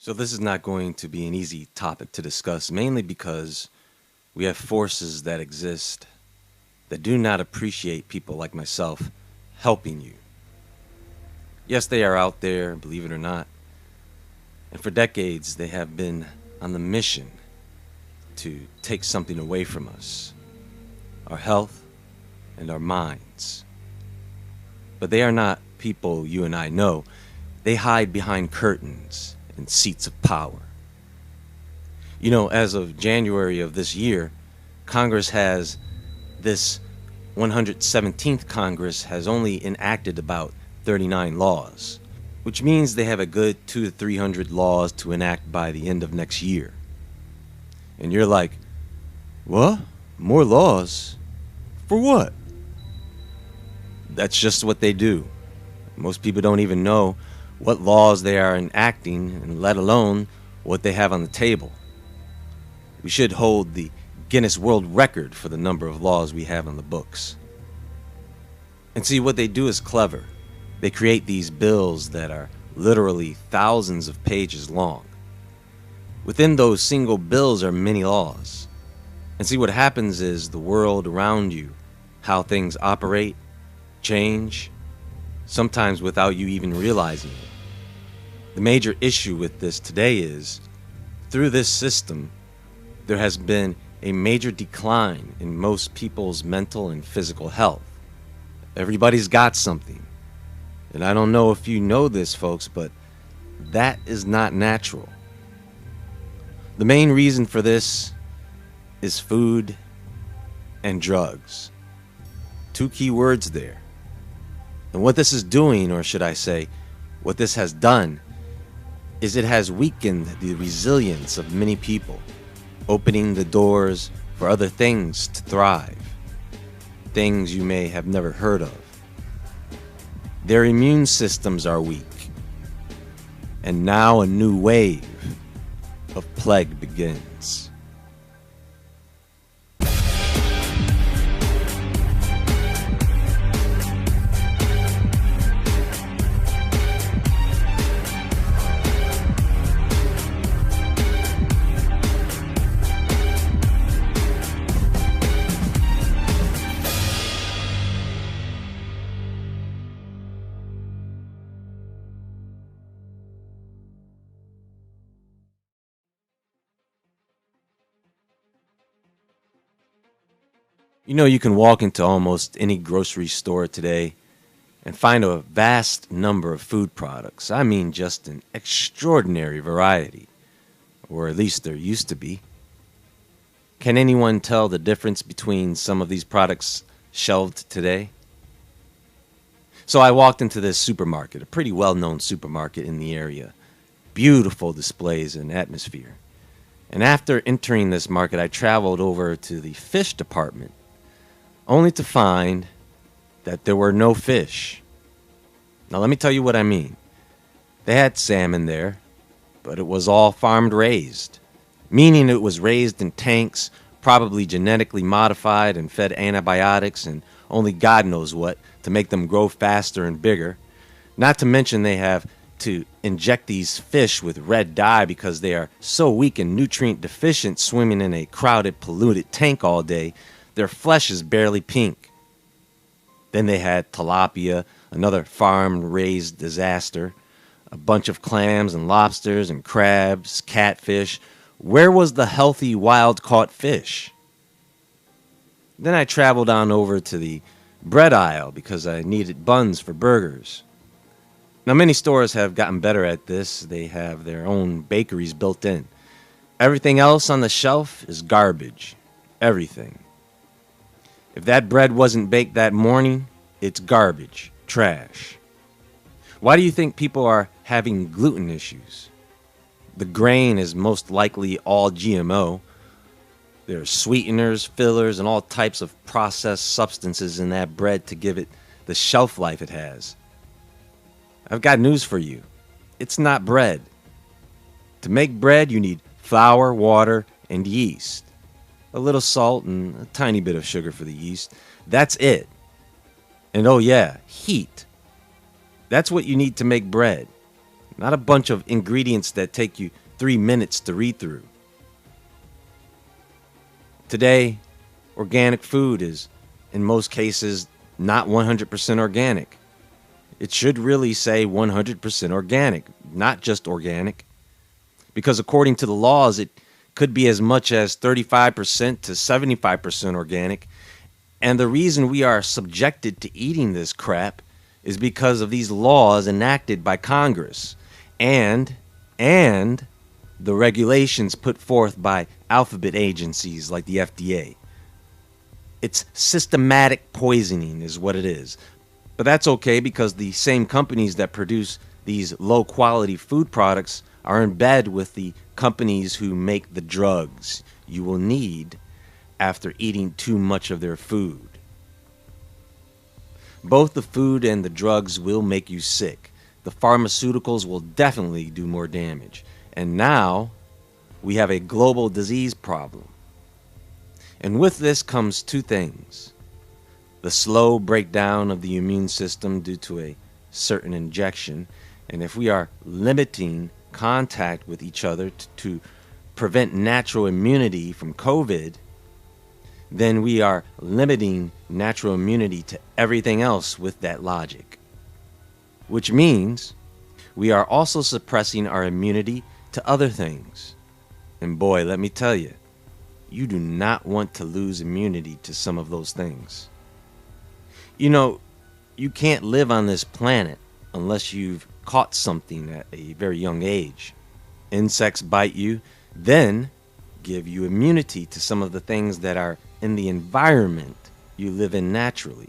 So, this is not going to be an easy topic to discuss, mainly because we have forces that exist that do not appreciate people like myself helping you. Yes, they are out there, believe it or not, and for decades they have been on the mission to take something away from us, our health and our minds. But they are not people you and I know. They hide behind curtains and seats of power. You know, as of January of this year, Congress has this 117th Congress has only enacted about 39 laws, which means they have a good 200 to 300 laws to enact by the end of next year. And you're like, what? More laws? For what? That's just what they do. Most people don't even know what laws they are enacting, and let alone what they have on the table. We should hold the Guinness World Record for the number of laws we have on the books. And see, what they do is clever. They create these bills that are literally thousands of pages long. Within those single bills are many laws. And see, what happens is the world around you, how things operate, change, sometimes without you even realizing it. The major issue with this today is, through this system, there has been a major decline in most people's mental and physical health. Everybody's got something. And I don't know if you know this, folks, but that is not natural. The main reason for this is food and drugs. Two key words there. And what this is doing, or should I say, what this has done, is it has weakened the resilience of many people, opening the doors for other things to thrive, things you may have never heard of. Their immune systems are weak, and now a new wave of plague begins. You know, you can walk into almost any grocery store today and find a vast number of food products. I mean, just an extraordinary variety, or at least there used to be. Can anyone tell the difference between some of these products shelved today? So I walked into this supermarket, a pretty well-known supermarket in the area. Beautiful displays and atmosphere. And after entering this market, I traveled over to the fish department, only to find that there were no fish. Now let me tell you what I mean. They had salmon there, but it was all farmed raised, meaning it was raised in tanks, probably genetically modified and fed antibiotics and only God knows what to make them grow faster and bigger. Not to mention they have to inject these fish with red dye because they are so weak and nutrient deficient swimming in a crowded, polluted tank all day. Their flesh is barely pink. Then they had tilapia, another farm-raised disaster, a bunch of clams and lobsters and crabs, catfish. Where was the healthy, wild-caught fish? Then I traveled on over to the bread aisle because I needed buns for burgers. Now, many stores have gotten better at this. They have their own bakeries built in. Everything else on the shelf is garbage. Everything. If that bread wasn't baked that morning, it's garbage, trash. Why do you think people are having gluten issues? The grain is most likely all GMO. There are sweeteners, fillers, and all types of processed substances in that bread to give it the shelf life it has. I've got news for you. It's not bread. To make bread, you need flour, water, and yeast. A little salt and a tiny bit of sugar for the yeast. That's it. And oh yeah, heat. That's what you need to make bread. not a bunch of ingredients that take you 3 minutes to read through. Today, organic food is, in most cases, not 100% organic. It should really say 100% organic, not just organic. Because according to the laws, it could be as much as 35% to 75% organic. And the reason we are subjected to eating this crap is because of these laws enacted by Congress and the regulations put forth by alphabet agencies like the FDA. It's systematic poisoning is what it is. But that's okay because the same companies that produce these low quality food products are in bed with the companies who make the drugs you will need after eating too much of their food. Both the food and the drugs will make you sick. The pharmaceuticals will definitely do more damage. And now we have a global disease problem. And with this comes two things: the slow breakdown of the immune system due to a certain injection, and if we are limiting contact with each other to prevent natural immunity from COVID, then we are limiting natural immunity to everything else with that logic. Which means we are also suppressing our immunity to other things. And boy, let me tell you, you do not want to lose immunity to some of those things. You know, you can't live on this planet unless you've caught something at a very young age. Insects bite you, then give you immunity to some of the things that are in the environment you live in naturally.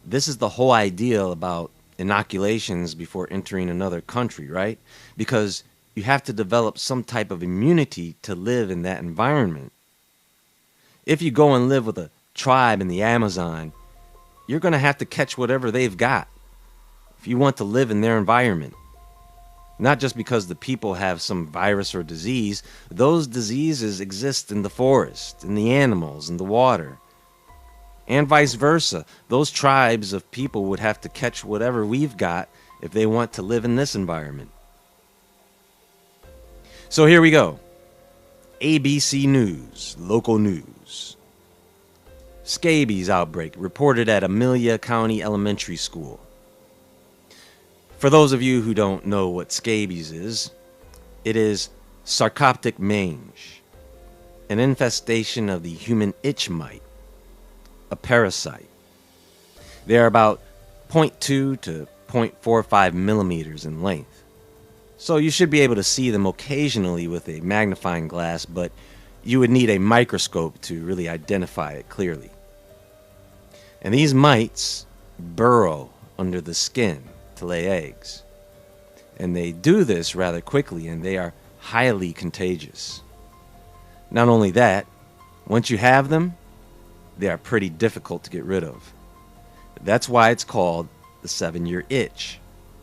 This is the whole idea about inoculations before entering another country, right? Because you have to develop some type of immunity to live in that environment. If you go and live with a tribe in the Amazon, you're going to have to catch whatever they've got if you want to live in their environment. Not just because the people have some virus or disease. Those diseases exist in the forest, in the animals, in the water. And vice versa. Those tribes of people would have to catch whatever we've got if they want to live in this environment. So here we go. ABC News, local news. Scabies outbreak reported at Amelia County Elementary School. For those of you who don't know what scabies is, it is sarcoptic mange, an infestation of the human itch mite, a parasite. They are about 0.2 to 0.45 millimeters in length. So you should be able to see them occasionally with a magnifying glass, but you would need a microscope to really identify it clearly. And these mites burrow under the skin to lay eggs. And they do this rather quickly, and they are highly contagious. Not only that, once you have them, they are pretty difficult to get rid of. That's why it's called the 7-year itch,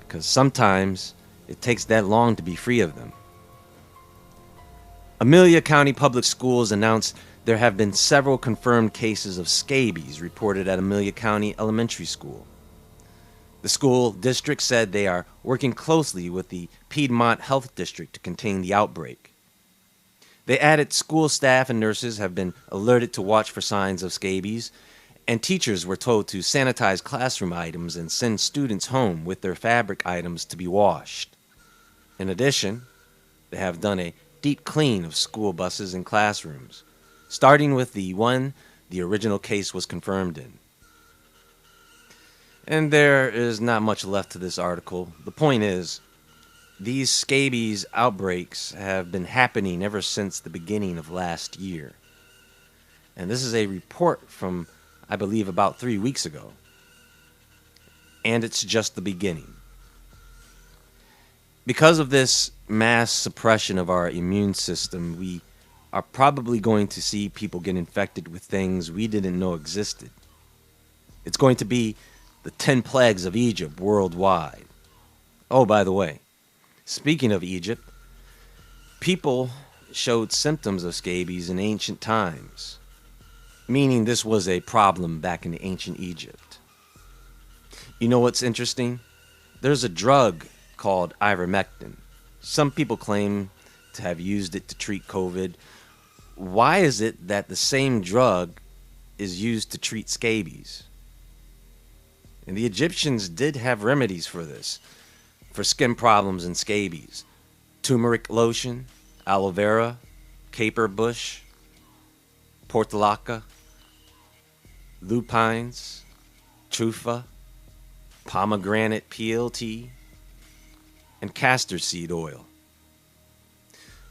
because sometimes it takes that long to be free of them. Amelia County Public Schools announced there have been several confirmed cases of scabies reported at Amelia County Elementary School. The school district said they are working closely with the Piedmont Health District to contain the outbreak. They added school staff and nurses have been alerted to watch for signs of scabies, and teachers were told to sanitize classroom items and send students home with their fabric items to be washed. In addition, they have done a deep clean of school buses and classrooms, starting with the one the original case was confirmed in. And there is not much left to this article. The point is, these scabies outbreaks have been happening ever since the beginning of last year. And this is a report from, I believe, about 3 weeks ago. And it's just the beginning. Because of this mass suppression of our immune system, we are probably going to see people get infected with things we didn't know existed. It's going to be the 10 plagues of Egypt worldwide. Oh, by the way, speaking of Egypt, people showed symptoms of scabies in ancient times, meaning this was a problem back in ancient Egypt. You know what's interesting? There's a drug called ivermectin. Some people claim to have used it to treat COVID. Why is it that the same drug is used to treat scabies? And the Egyptians did have remedies for this, for skin problems and scabies. Turmeric lotion, aloe vera, caper bush, portulaca, lupines, trufa, pomegranate peel tea, and castor seed oil.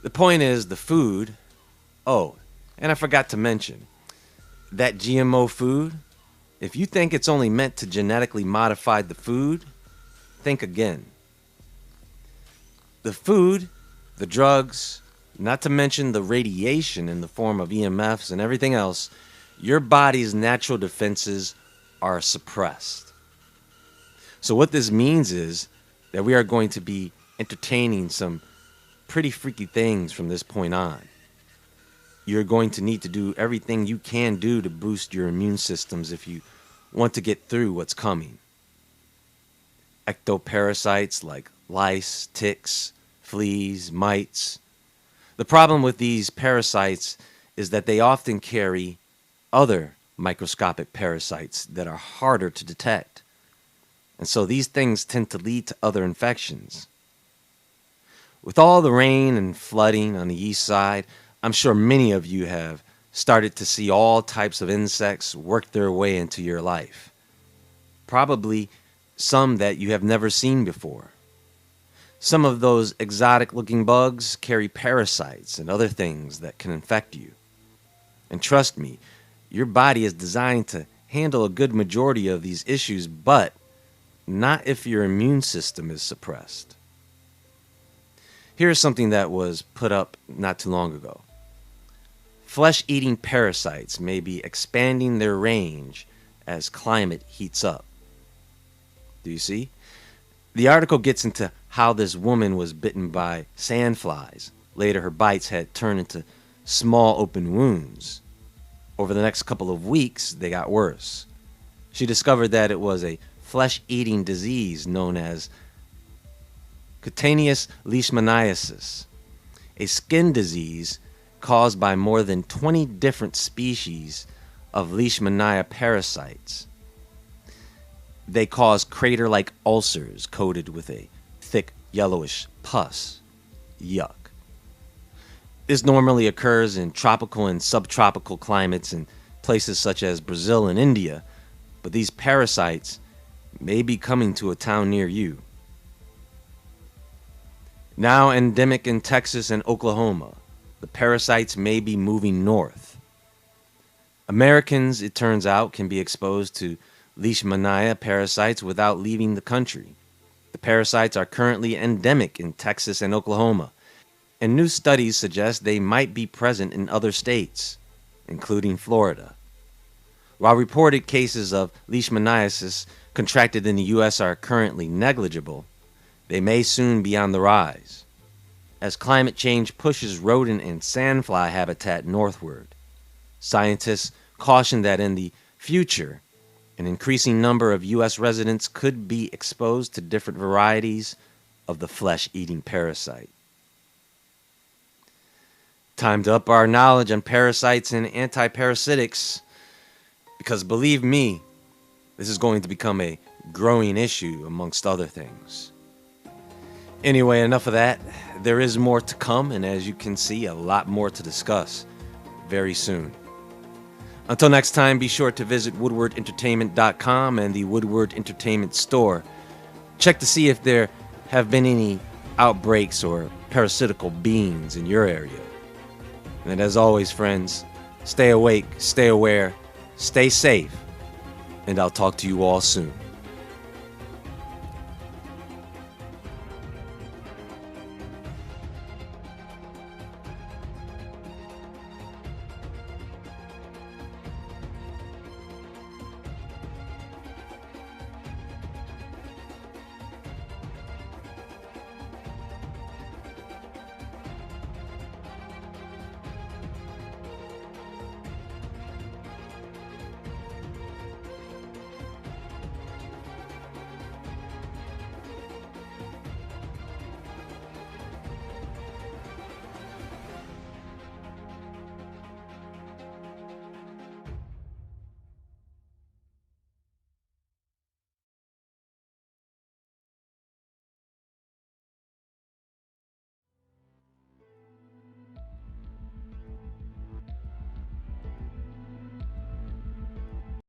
The point is the food. Oh, and I forgot to mention, that GMO food, if you think it's only meant to genetically modify the food, think again. The food, the drugs, not to mention the radiation in the form of EMFs and everything else, your body's natural defenses are suppressed. So what this means is that we are going to be entertaining some pretty freaky things from this point on. You're going to need to do everything you can do to boost your immune systems if you want to get through what's coming. Ectoparasites like lice, ticks, fleas, mites. The problem with these parasites is that they often carry other microscopic parasites that are harder to detect. And so these things tend to lead to other infections. With all the rain and flooding on the east side, I'm sure many of you have started to see all types of insects work their way into your life. Probably some that you have never seen before. Some of those exotic-looking bugs carry parasites and other things that can infect you. And trust me, your body is designed to handle a good majority of these issues, but not if your immune system is suppressed. Here's something that was put up not too long ago. Flesh-eating parasites may be expanding their range as climate heats up. Do you see? The article gets into how this woman was bitten by sandflies. Later, her bites had turned into small open wounds. Over the next couple of weeks, they got worse. She discovered that it was a flesh-eating disease known as cutaneous leishmaniasis, a skin disease caused by more than 20 different species of leishmania parasites. They cause crater-like ulcers coated with a thick yellowish pus. Yuck. This normally occurs in tropical and subtropical climates in places such as Brazil and India, but these parasites may be coming to a town near you. Now endemic in Texas and Oklahoma, the parasites may be moving north. Americans, it turns out, can be exposed to leishmania parasites without leaving the country. The parasites are currently endemic in Texas and Oklahoma, and new studies suggest they might be present in other states, including Florida. While reported cases of leishmaniasis contracted in the U.S. are currently negligible, they may soon be on the rise as climate change pushes rodent and sandfly habitat northward. Scientists caution that in the future, an increasing number of U.S. residents could be exposed to different varieties of the flesh-eating parasite. Time to up our knowledge on parasites and antiparasitics, because believe me, this is going to become a growing issue amongst other things. Anyway, enough of that. There is more to come, and as you can see, a lot more to discuss very soon. Until next time, be sure to visit woodwardentertainment.com and the Woodward Entertainment store. Check to see if there have been any outbreaks or parasitical beings in your area. And as always, friends, stay awake, stay aware, stay safe, and I'll talk to you all soon.